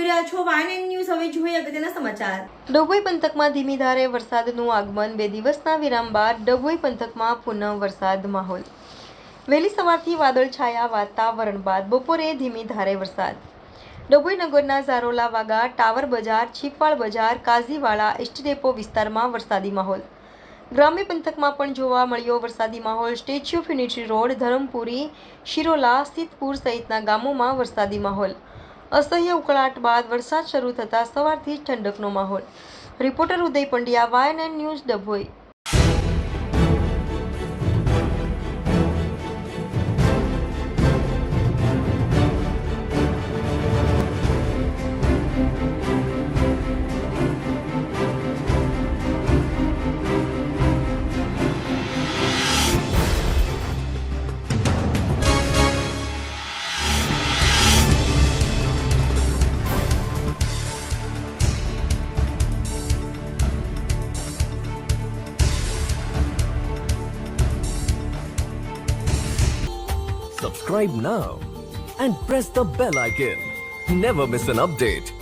જોઈ રહ્યા છો વાયએનએન ન્યૂઝ. હવે જોઈએ અગત્યના સમાચાર. ડભોઈ પંથકમાં ધીમી ધારે વરસાદનું આગમન. 2 દિવસના વિરામ બાદ ડભોઈ પંથકમાં પુનઃ વરસાદ માહોલ. વહેલી સવારથી વાદળછાયા વાતાવરણ બાદ બપોરે ધીમી ધારે વરસાદ. ડભોઈ નગરના ઝારોલા વાગા, ટાવર બજાર, છીપવાડ બજાર, કાઝીવાડા, એસટી ડેપો વિસ્તારમાં વરસાદી માહોલ. ગ્રામ્ય પંથકમાં પણ જોવા મળ્યો વરસાદી માહોલ. Statue of unity road, Dharampuri, Shirola, Siddhpur સહિતના ગામોમાં વરસાદી માહોલ. અસહ્ય ઉકળાટ બાદ વરસાદ શરૂ થતાં સવારથી જ ઠંડકનો માહોલ. Reporter Uday Pandya, YNN news, Dabhoi. Subscribe now and press the bell icon. Never miss an update.